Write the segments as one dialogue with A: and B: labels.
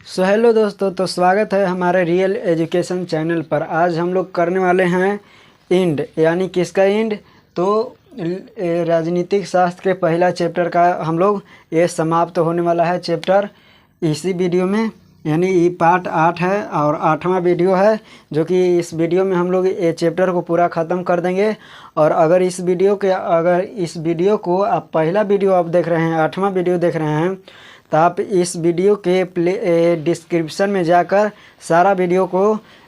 A: Hello दोस्तों, तो स्वागत है हमारे रियल एजुकेशन चैनल पर। आज हम लोग करने वाले हैं इंड, यानी किसका इंड। तो राजनीतिक शास्त्र के पहला चैप्टर का हम लोग ये समाप्त होने वाला है चैप्टर इसी वीडियो में, यानी ये पार्ट 8 है और 8वां वीडियो है, जो कि इस वीडियो में हम लोग ये चैप्टर को पूरा ख़त्म कर देंगे। और अगर इस वीडियो को आप पहला वीडियो आप देख रहे हैं, 8वां वीडियो देख रहे हैं, तो आप इस वीडियो के डिस्क्रिप्शन में जाकर सारा वीडियो को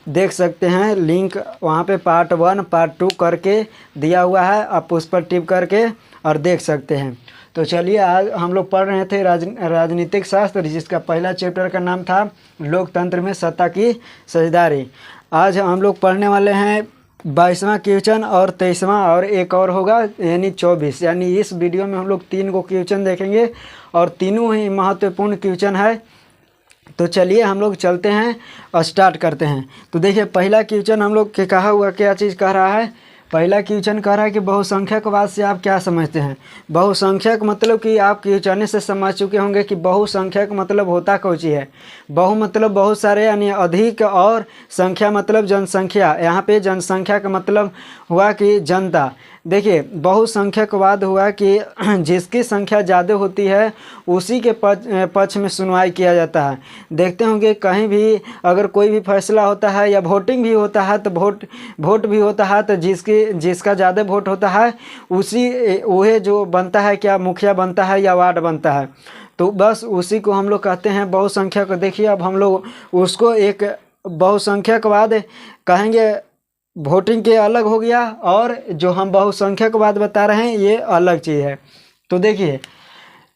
A: देख सकते हैं। लिंक वहाँ पे पार्ट 1 पार्ट 2 करके दिया हुआ है, आप उस पर टिप करके और देख सकते हैं। तो चलिए, आज हम लोग पढ़ रहे थे राजनीतिक शास्त्र, जिसका पहला चैप्टर का नाम था लोकतंत्र में सत्ता की साझेदारी। आज हम लोग पढ़ने वाले हैं 22वां क्वेश्चन और 23वां, और एक और होगा यानी 24। यानी इस वीडियो में हम लोग 3 को क्वेश्चन देखेंगे और तीनों ही महत्वपूर्ण क्वेश्चन है। तो चलिए हम लोग चलते हैं और स्टार्ट करते हैं। तो देखिए, पहला क्वेश्चन हम लोग के कहा हुआ क्या चीज़ कह रहा है। पहला क्वेश्चन कह रहा है कि बहुसंख्यकवाद से आप क्या समझते हैं। बहुसंख्यक मतलब कि आप क्वेश्चन से समझ चुके होंगे कि बहुसंख्यक मतलब होता कौन सी है। बहु मतलब बहुत सारे, यानी अधिक, और संख्या मतलब जनसंख्या। यहाँ पे जनसंख्या का मतलब हुआ कि जनता। देखिए, बहुसंख्यकवाद हुआ कि जिसकी संख्या ज़्यादा होती है उसी के पक्ष में सुनवाई किया जाता है। देखते होंगे कहीं भी अगर कोई भी फैसला होता है या वोटिंग भी होता है, तो वोट भी होता है, तो जिसका ज़्यादा वोट होता है वह जो बनता है, क्या मुखिया बनता है या वार्ड बनता है, तो बस उसी को हम लोग कहते हैं बहुसंख्यक। देखिए, अब हम लोग उसको एक बहुसंख्यकवाद कहेंगे। वोटिंग के अलग हो गया, और जो हम बहुसंख्यकवाद बता रहे हैं ये अलग चीज़ है। तो देखिए,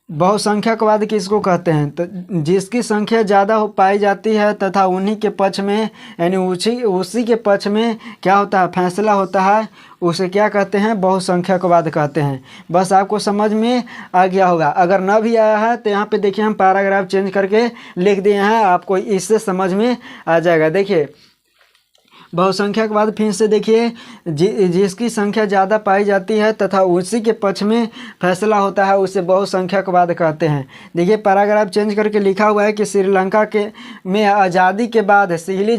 A: बहुसंख्यकवाद किसको कहते हैं, तो जिसकी संख्या ज़्यादा हो पाई जाती है तथा उन्हीं के पक्ष में, यानी उसी के पक्ष में क्या होता है, फैसला होता है, उसे क्या कहते हैं, बहुसंख्यकवाद कहते हैं। बस आपको समझ में आ गया होगा। अगर न भी आया है तो यहाँ पे देखिए हम पैराग्राफ चेंज करके लिख दिए हैं, आपको इससे समझ में आ जाएगा। देखिए, बहुसंख्यकवाद फिर से देखिए, जिसकी संख्या ज़्यादा पाई जाती है तथा उसी के पक्ष में फैसला होता है, उसे बहुसंख्यकवाद कहते हैं। देखिए, पैराग्राफ चेंज करके लिखा हुआ है कि श्रीलंका में आज़ादी के बाद सीली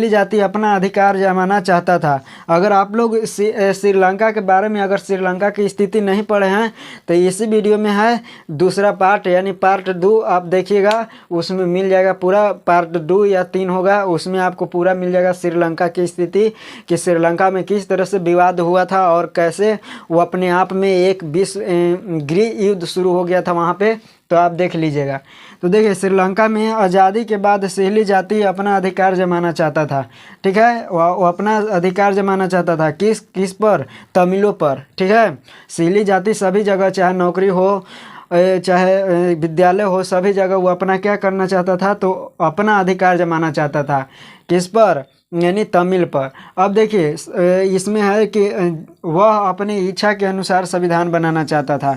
A: जाति अपना अधिकार जमाना चाहता था। अगर आप लोग श्रीलंका के बारे में, अगर श्रीलंका की स्थिति नहीं पढ़े हैं, तो इसी वीडियो में है दूसरा पार्ट, यानी पार्ट 2 आप देखिएगा, उसमें मिल जाएगा पूरा। पार्ट 2 या 3 होगा, उसमें आपको पूरा मिल जाएगा श्रीलंका की स्थिति, कि श्रीलंका में किस तरह से विवाद हुआ था और कैसे वो अपने आप में एक विश्व गृह युद्ध शुरू हो गया था वहाँ पे। तो आप देख लीजिएगा। तो देखिए, श्रीलंका में आज़ादी के बाद सीली जाति अपना अधिकार जमाना चाहता था। ठीक है, वो अपना अधिकार जमाना चाहता था किस पर, तमिलों पर। ठीक है, सीली जाति सभी जगह, चाहे नौकरी हो चाहे विद्यालय हो, सभी जगह वो अपना क्या करना चाहता था, तो अपना अधिकार जमाना चाहता था। किस पर, यानी तमिल पर। अब देखिए, इसमें है कि वह अपनी इच्छा के अनुसार संविधान बनाना चाहता था।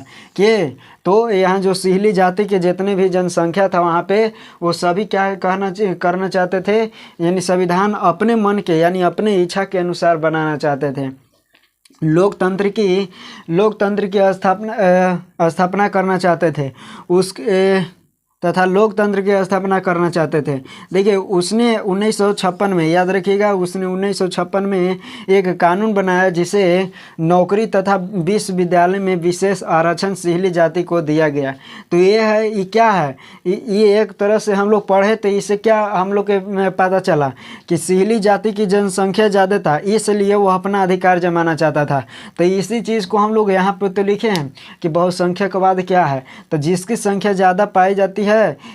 A: तो यहाँ जो सीली जाति के जितने भी जनसंख्या था वहाँ पे, वो सभी क्या करना चाहते थे, यानी संविधान अपने मन के, यानी अपने इच्छा के अनुसार बनाना चाहते थे। लोकतंत्र की स्थापना करना चाहते थे तथा लोकतंत्र की स्थापना करना चाहते थे। देखिए, उसने 1956 में, याद रखिएगा, उसने 1956 में एक कानून बनाया जिसे नौकरी तथा विश्वविद्यालय में विशेष आरक्षण सीली जाति को दिया गया। तो ये क्या है, ये एक तरह से हम लोग पढ़े तो इससे क्या हम लोग के पता चला कि सीली जाति की जनसंख्या ज़्यादा था, इसलिए वो अपना अधिकार जमाना चाहता था। तो इसी चीज़ को हम लोग यहाँ पर तो लिखे हैं कि बहुसंख्यकवाद क्या है। तो जिसकी संख्या ज़्यादा पाई जाती है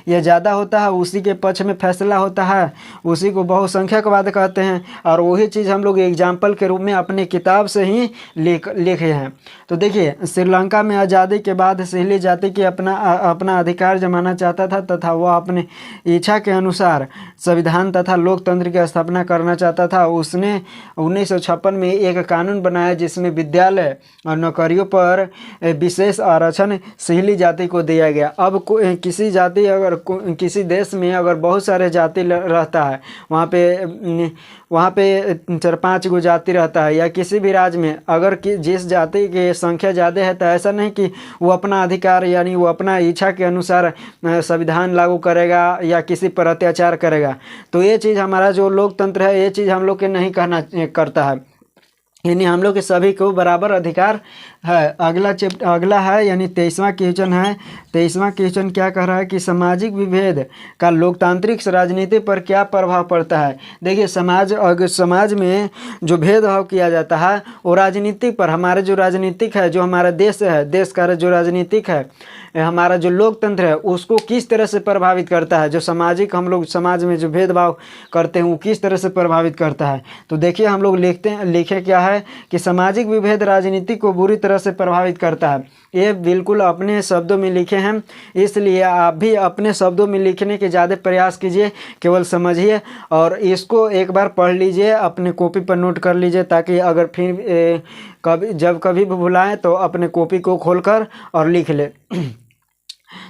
A: या ज़्यादा होता है, उसी के पक्ष में फैसला होता है, उसी को बहुसंख्यकवाद कहते हैं। और वही चीज़ हम लोग एग्जाम्पल के रूप में अपने किताब से ही लिखे हैं। तो देखिए, श्रीलंका में आज़ादी के बाद सीली जाति की अपना अधिकार जमाना चाहता था तथा वह अपने इच्छा के अनुसार संविधान तथा लोकतंत्र की स्थापना करना चाहता था। उसने 1956 में एक कानून बनाया जिसमें विद्यालय और नौकरियों पर विशेष आरक्षण सीली जाति को दिया गया। अब किसी जाति अगर किसी देश में अगर बहुत सारे जाति रहता है, वहाँ पे 4-5 गो जाति रहता है, या किसी भी राज्य में अगर जिस जाति की संख्या ज़्यादा है तो ऐसा नहीं कि वो अपना अधिकार यानी वो अपना इच्छा के अनुसार संविधान लागू करेगा या किसी पर अत्याचार करेगा। तो ये चीज़ हमारा जो लोकतंत्र है ये चीज़ हम लोग के नहीं करता है, यानी हम लोग के सभी को बराबर अधिकार है। अगला है यानी 23वां क्वेश्चन है। 23वां क्वेश्चन क्या कह रहा है कि सामाजिक विभेद का लोकतांत्रिक राजनीति पर क्या प्रभाव पड़ता है। देखिए समाज में जो भेदभाव किया जाता है वो राजनीतिक पर, हमारे जो राजनीतिक है, जो हमारा देश है, देश का जो राजनीतिक है, हमारा जो लोकतंत्र है उसको किस तरह से प्रभावित करता है। जो सामाजिक हम लोग समाज में जो भेदभाव करते हैं वो किस तरह से प्रभावित करता है। तो देखिए हम लोग लिखे क्या है कि सामाजिक विभेद राजनीति को बुरी तरह से प्रभावित करता है। ये बिल्कुल अपने शब्दों में लिखे हैं, इसलिए आप भी अपने शब्दों में लिखने के ज़्यादा प्रयास कीजिए, केवल समझिए और इसको एक बार पढ़ लीजिए, अपने कॉपी पर नोट कर लीजिए, ताकि अगर फिर कभी भी भुलाएं तो अपने कॉपी को खोलकर और लिख ले।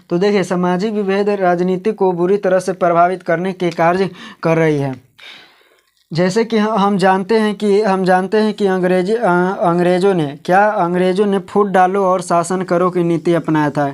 A: तो देखिए सामाजिक विभेद राजनीति को बुरी तरह से प्रभावित करने के कार्य कर रही है। जैसे कि हम जानते हैं कि अंग्रेज़ों ने फूट डालो और शासन करो की नीति अपनाया था।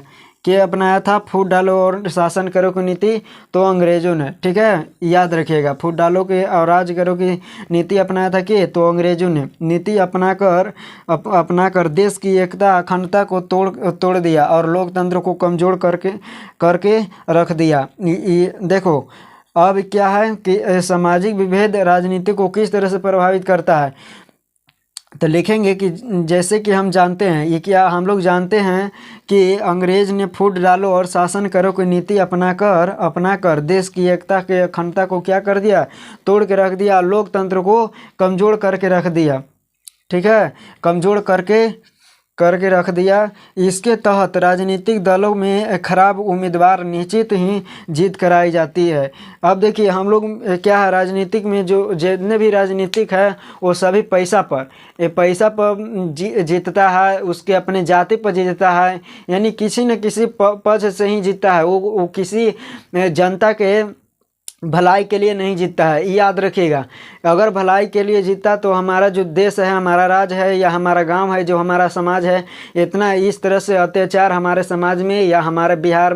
A: फूट डालो और शासन करो की नीति तो अंग्रेज़ों ने, ठीक है, याद रखिएगा। फूट डालो के और राज करो की नीति अपनाया था कि तो अंग्रेज़ों ने नीति अपनाकर देश की एकता अखंडता को तोड़ दिया और लोकतंत्र को कमज़ोर करके रख दिया। देखो अब क्या है कि सामाजिक विभेद राजनीति को किस तरह से प्रभावित करता है। तो लिखेंगे कि जैसे कि हम जानते हैं, हम लोग जानते हैं कि अंग्रेज़ ने फूट डालो और शासन करो की नीति अपनाकर देश की एकता के अखंडता को क्या कर दिया, तोड़ के रख दिया, लोकतंत्र को कमज़ोर करके रख दिया, ठीक है, कमज़ोर करके रख दिया। इसके तहत राजनीतिक दलों में खराब उम्मीदवार निश्चित ही जीत कराई जाती है। अब देखिए हम लोग क्या है, राजनीतिक में जो जितने भी राजनीतिक है वो सभी पैसा पर जीतता है, उसके अपने जाति पर जीतता है, यानी किसी न किसी पक्ष से ही जीतता है। वो किसी जनता के भलाई के लिए नहीं जीतता है, याद रखिएगा। अगर भलाई के लिए जीतता तो हमारा जो देश है, हमारा राज्य है या हमारा गांव है, जो हमारा समाज है, इतना इस तरह से अत्याचार हमारे समाज में या हमारे बिहार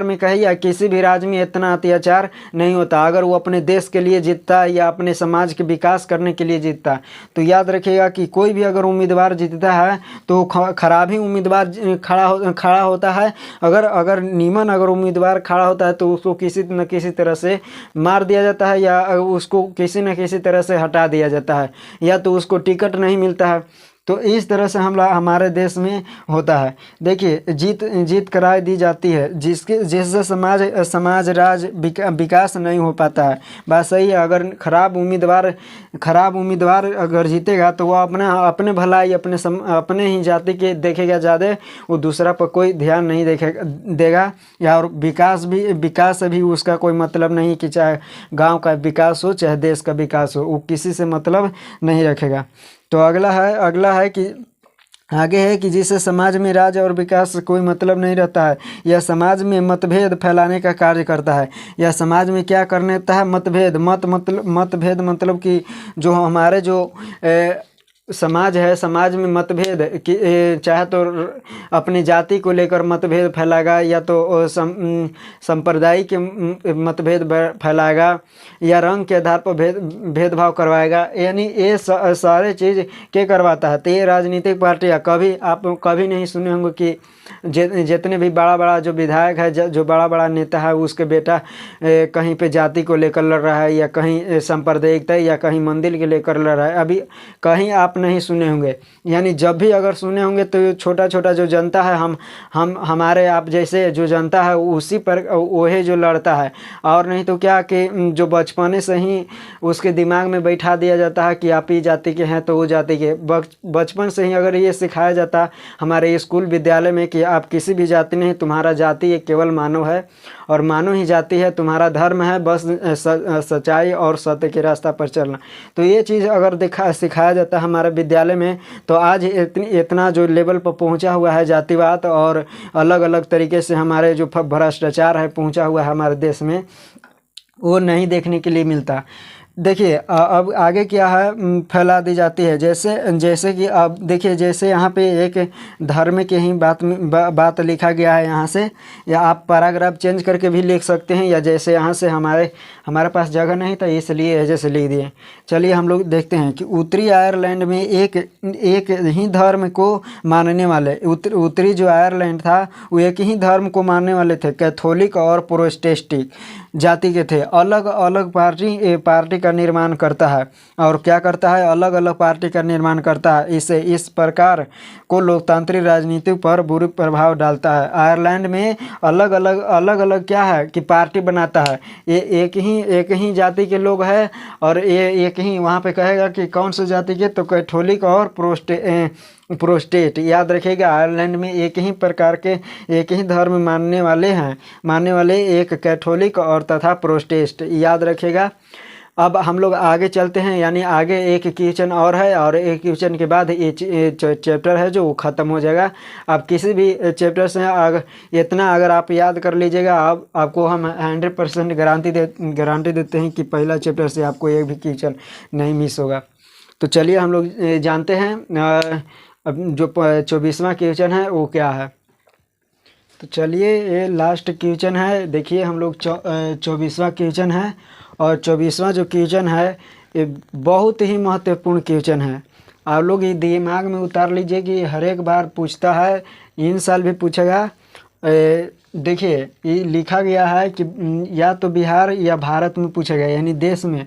A: में कहीं या किसी भी राज्य में इतना अत्याचार नहीं होता अगर वो अपने देश के लिए जीतता या अपने समाज के विकास करने के लिए जीतता। तो याद रखिएगा कि कोई भी अगर उम्मीदवार जीतता है तो खराब ही उम्मीदवार खड़ा होता है। अगर नीमन अगर उम्मीदवार खड़ा होता है तो उसको किसी न किसी तरह से मार दिया जाता है या उसको किसी न किसी तरह से हटा दिया जाता है, या तो उसको टिकट नहीं मिलता है। तो इस तरह से हमारे देश में होता है। देखिए जीत कराई दी जाती है जिससे समाज राज विकास नहीं हो पाता है। बात सही है। अगर खराब उम्मीदवार अगर जीतेगा तो वह अपने भलाई अपने ही जाति के देखेगा ज़्यादा, वो दूसरा पर कोई ध्यान नहीं देगा, या और विकास से भी उसका कोई मतलब नहीं कि चाहे गांव का विकास हो चाहे देश का विकास हो, वो किसी से मतलब नहीं रखेगा। तो अगला है कि आगे है कि जिससे समाज में राज और विकास से कोई मतलब नहीं रहता है, यह समाज में मतभेद फैलाने का कार्य करता है। यह समाज में क्या करने देता है, मतभेद मतलब कि जो हमारे जो समाज है, समाज में मतभेद चाहे तो अपनी जाति को लेकर मतभेद फैलाएगा, या तो सांप्रदायिक मतभेद फैलाएगा, या रंग के आधार पर भेदभाव करवाएगा। यानी ये सारे चीज़ क्या करवाता है। तो ये राजनीतिक पार्टियाँ आप कभी नहीं सुने होंगे कि जितने भी बड़ा जो विधायक है, जो बड़ा नेता है, उसके बेटा कहीं पे जाति को लेकर लड़ रहा है, या कहीं सांप्रदायिकता या कहीं मंदिर के लेकर लड़ रहा है, अभी कहीं आप नहीं सुने होंगे। यानी जब भी अगर सुने होंगे तो छोटा जो जनता है, हमारे आप जैसे जो जनता है उसी पर वही जो लड़ता है। और नहीं तो क्या कि जो बचपने से ही उसके दिमाग में बैठा दिया जाता है कि आप ही जाति के हैं तो वो जाति के। बचपन से ही अगर ये सिखाया जाता हमारे स्कूल विद्यालय में कि कि आप किसी भी जाति नहीं, तुम्हारा जाति ये केवल मानव है और मानव ही जाति है, तुम्हारा धर्म है बस सच्चाई और सत्य के रास्ता पर चलना। तो ये चीज़ अगर सिखाया जाता है हमारे विद्यालय में, तो आज इतना जो लेवल पर पहुंचा हुआ है जातिवाद और अलग अलग तरीके से हमारे जो भ्रष्टाचार है पहुंचा हुआ है हमारे देश में, वो नहीं देखने के लिए मिलता। देखिए अब आगे क्या है, फैला दी जाती है। जैसे कि अब देखिए, जैसे यहाँ पे एक धर्म के ही बात लिखा गया है यहाँ से, या आप पैराग्राफ चेंज करके भी लिख सकते हैं, या जैसे यहाँ से हमारे पास जगह नहीं था इसलिए जैसे लिख दिए। चलिए हम लोग देखते हैं कि उत्तरी आयरलैंड में एक ही धर्म को मानने वाले, उत्तरी जो आयरलैंड था वो एक ही धर्म को मानने वाले थे, कैथोलिक और प्रोटेस्टेंट जाति के थे। अलग अलग पार्टी का निर्माण करता है, और क्या करता है, अलग अलग पार्टी का निर्माण करता है। इससे इस प्रकार को लोकतांत्रिक राजनीति पर बुरा प्रभाव डालता है। आयरलैंड में अलग अलग क्या है कि पार्टी बनाता है। ये एक ही जाति के लोग हैं, और ये एक ही वहाँ पे कहेगा कि कौन सी जाति के, तो कैथोलिक और प्रोटेस्टेंट। याद रखिएगा, आयरलैंड में एक ही प्रकार के एक ही धर्म मानने वाले एक कैथोलिक और तथा प्रोटेस्टेंट, याद रखिएगा। अब हम लोग आगे चलते हैं, यानी आगे एक क्वेश्चन और है, और एक क्वेश्चन के बाद ये चैप्टर है जो ख़त्म हो जाएगा। आप किसी भी चैप्टर से इतना अगर आप याद कर लीजिएगा, आपको हम 100% गारंटी देते हैं कि पहला चैप्टर से आपको एक भी क्वेश्चन नहीं मिस होगा। तो चलिए हम लोग जानते हैं अब जो 24वां क्वेश्चन है वो क्या है। तो चलिए ये लास्ट क्वेश्चन है। देखिए हम लोग 24वां क्वेश्चन है, और 24वां जो क्वेश्चन है ये बहुत ही महत्वपूर्ण क्वेश्चन है। आप लोग ये दिमाग में उतार लीजिए कि हर एक बार पूछता है, इन साल भी पूछेगा। देखिए ये लिखा गया है कि या तो बिहार या भारत में पूछेगा, यानी देश में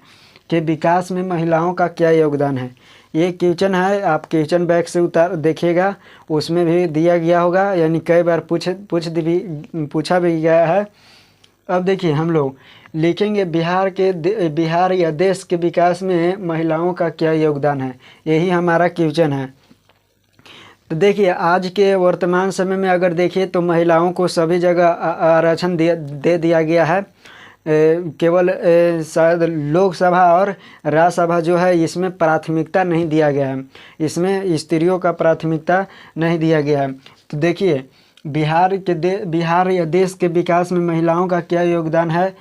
A: के विकास में महिलाओं का क्या योगदान है। ये क्वेश्चन है, आप क्वेश्चन बैग से देखिएगा, उसमें भी दिया गया होगा, यानी कई बार पूछा भी गया है। अब देखिए हम लोग लिखेंगे बिहार या देश के विकास में महिलाओं का क्या योगदान है, यही हमारा क्वेश्चन है। तो देखिए आज के वर्तमान समय में अगर देखिए तो महिलाओं को सभी जगह आरक्षण दे दिया गया है। केवल शायद लोकसभा और राज्यसभा जो है इसमें प्राथमिकता नहीं दिया गया है, इसमें स्त्रियों का प्राथमिकता नहीं दिया गया है। तो देखिए बिहार या देश के विकास में महिलाओं का क्या योगदान है,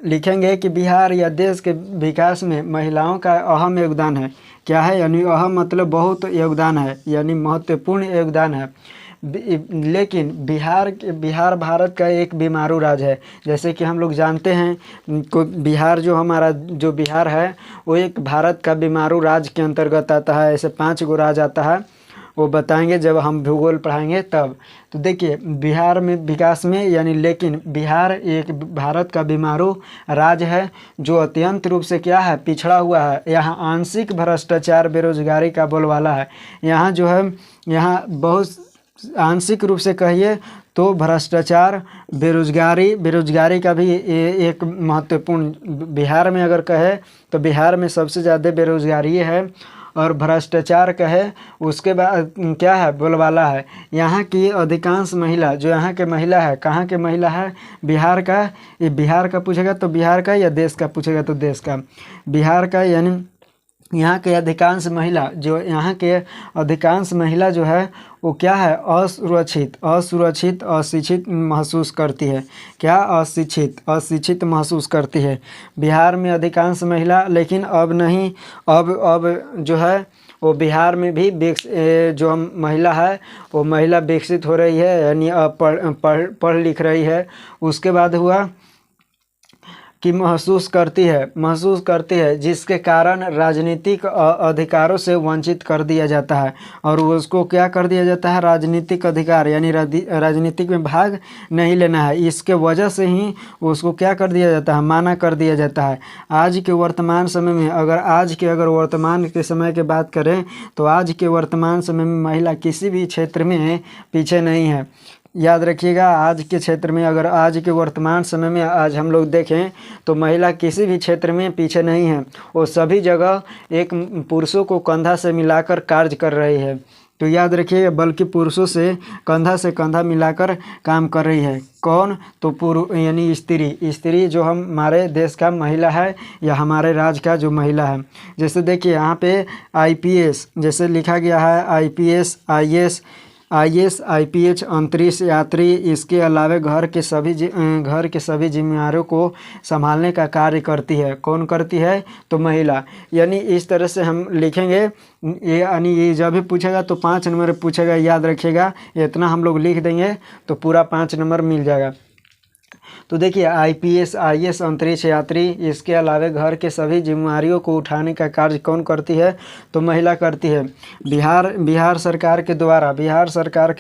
A: लिखेंगे कि बिहार या देश के विकास में महिलाओं का अहम योगदान है। क्या है, यानी अहम मतलब बहुत योगदान है, यानी महत्वपूर्ण योगदान है। लेकिन बिहार भारत का एक बीमारू राज्य है। जैसे कि हम लोग जानते हैं को बिहार जो हमारा जो बिहार है वो एक भारत का बीमारू राज्य के अंतर्गत आता है। ऐसे 5 गो राज्य आता है, वो बताएंगे जब हम भूगोल पढ़ाएंगे तब। तो देखिए बिहार में विकास में यानी, लेकिन बिहार एक भारत का बीमारू राज्य है जो अत्यंत रूप से क्या है, पिछड़ा हुआ है। यहाँ आंशिक भ्रष्टाचार बेरोजगारी का बोलबाला है। यहाँ जो है, यहाँ बहुत आंशिक रूप से कहिए तो भ्रष्टाचार बेरोजगारी का भी एक महत्वपूर्ण, बिहार में अगर कहे तो बिहार में सबसे ज़्यादा बेरोजगारी है, और भ्रष्टाचार कहे उसके बाद क्या है, बोलबाला है। यहाँ की अधिकांश महिला जो यहाँ के महिला है, कहाँ के महिला है, बिहार का। ये बिहार का पूछेगा तो बिहार का, या देश का पूछेगा तो देश का। बिहार का यानी यहाँ के अधिकांश महिला जो है वो क्या है, असुरक्षित अशिक्षित महसूस करती है। क्या, अशिक्षित महसूस करती है बिहार में अधिकांश महिला। लेकिन अब नहीं, अब जो है वो बिहार में भी जो महिला है वो महिला विकसित हो रही है, यानी पढ़ लिख रही है। उसके बाद हुआ कि महसूस करती है, जिसके कारण राजनीतिक अधिकारों से वंचित कर दिया जाता है। और उसको क्या कर दिया जाता है, राजनीतिक अधिकार, यानी राजनीतिक में भाग नहीं लेना है। इसके वजह से ही उसको क्या कर दिया जाता है, माना कर दिया जाता है। आज के वर्तमान समय में अगर वर्तमान के समय की बात करें तो आज के वर्तमान समय में महिला किसी भी क्षेत्र में पीछे नहीं है। याद रखिएगा, आज के क्षेत्र में, अगर आज के वर्तमान समय में आज हम लोग देखें तो महिला किसी भी क्षेत्र में पीछे नहीं है। वो सभी जगह एक पुरुषों को कंधा से मिलाकर कार्य कर रही है। तो याद रखिए, बल्कि पुरुषों से कंधा मिलाकर काम कर रही है। कौन? तो पुरुष यानी स्त्री जो हमारे देश का महिला है या हमारे राज्य का जो महिला है। जैसे देखिए यहाँ पे आईपीएस जैसे लिखा गया है, आईपीएस आईएएस आईपीएच अंतरिक्ष यात्री, इसके अलावा घर के सभी जिम्मेदारियों को संभालने का कार्य करती है। कौन करती है? तो महिला। यानी इस तरह से हम लिखेंगे, ये यानी ये जब भी पूछेगा तो 5 नंबर पूछेगा, याद रखिएगा। इतना हम लोग लिख देंगे तो पूरा 5 नंबर मिल जाएगा। तो देखिए आईपीएस आईएएस अंतरिक्ष यात्री, इसके अलावा घर के सभी जिम्मेदारियों को उठाने का कार्य कौन करती है? तो महिला करती है। बिहार सरकार के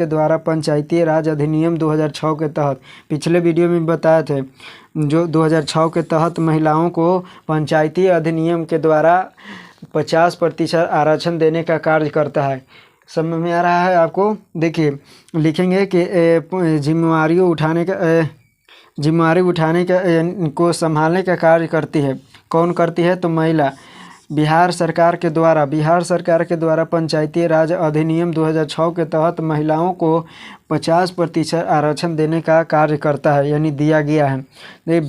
A: द्वारा पंचायती राज अधिनियम 2006 के तहत, पिछले वीडियो में बताए थे, जो 2006 के तहत महिलाओं को पंचायती अधिनियम के द्वारा 50% आरक्षण देने का कार्य करता है। समझ में आ रहा है आपको? देखिए लिखेंगे कि जिम्मेदारी उठाने का को संभालने का कार्य करती है। कौन करती है? तो महिला। बिहार सरकार के द्वारा पंचायती राज अधिनियम 2006 के तहत महिलाओं को 50% आरक्षण देने का कार्य करता है, यानी दिया गया है।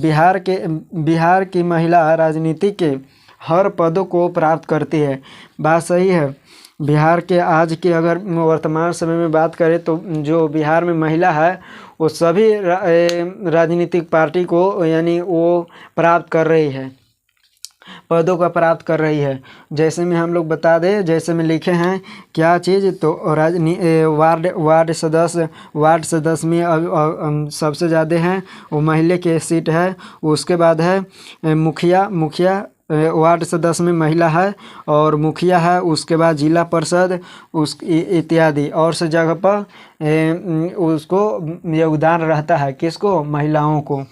A: बिहार की महिला राजनीति के हर पदों को प्राप्त करती है। बात सही है। बिहार के आज के अगर वर्तमान समय में बात करें तो जो बिहार में महिला है वो सभी राजनीतिक पार्टी को यानी वो प्राप्त कर रही है, पदों का प्राप्त कर रही है। जैसे में हम लोग बता दें, जैसे में लिखे हैं क्या चीज़, तो वार्ड सदस्य में सबसे ज़्यादा हैं वो महिला के सीट है। उसके बाद है मुखिया वार्ड सदस्य में महिला है और मुखिया है। उसके बाद जिला परिषद इत्यादि और से जगह पर उसको योगदान रहता है। किसको? महिलाओं को।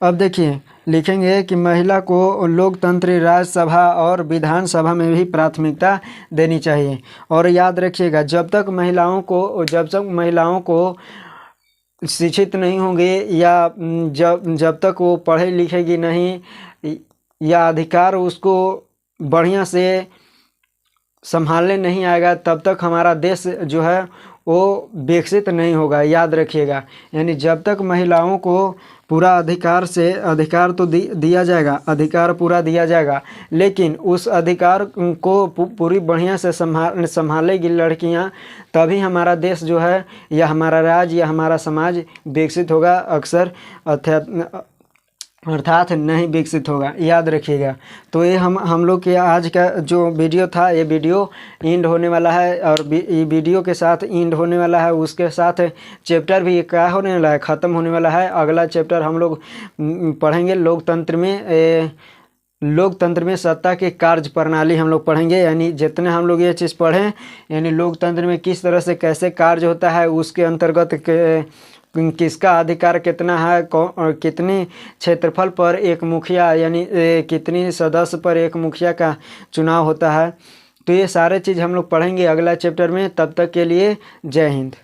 A: अब देखिए लिखेंगे कि महिला को लोकतंत्र राज्यसभा और विधानसभा में भी प्राथमिकता देनी चाहिए। और याद रखिएगा, जब तक महिलाओं को शिक्षित नहीं होंगे या जब तक वो पढ़े लिखेगी नहीं या अधिकार उसको बढ़िया से संभालने नहीं आएगा, तब तक हमारा देश जो है वो विकसित नहीं होगा। याद रखिएगा, यानी जब तक महिलाओं को पूरा अधिकार तो दिया जाएगा, अधिकार पूरा दिया जाएगा, लेकिन उस अधिकार को पूरी बढ़िया से संभालेगी लड़कियां, तभी हमारा देश जो है या हमारा राज्य या हमारा समाज विकसित होगा। अर्थात नहीं विकसित होगा। याद रखिएगा। तो ये हम लोग के आज का जो वीडियो था, ये वीडियो एंड होने वाला है और ये वीडियो के साथ एंड होने वाला है। उसके साथ चैप्टर भी क्या होने वाला है? ख़त्म होने वाला है। अगला चैप्टर हम लोग पढ़ेंगे लोकतंत्र में सत्ता की कार्य प्रणाली हम लोग पढ़ेंगे। यानी जितने हम लोग ये चीज़ पढ़ें, यानी लोकतंत्र में किस तरह से कैसे कार्य होता है, उसके अंतर्गत किसका अधिकार कितना है, और कितनी क्षेत्रफल पर एक मुखिया यानी कितनी सदस्य पर एक मुखिया का चुनाव होता है। तो ये सारे चीज़ हम लोग पढ़ेंगे अगला चैप्टर में। तब तक के लिए जय हिंद।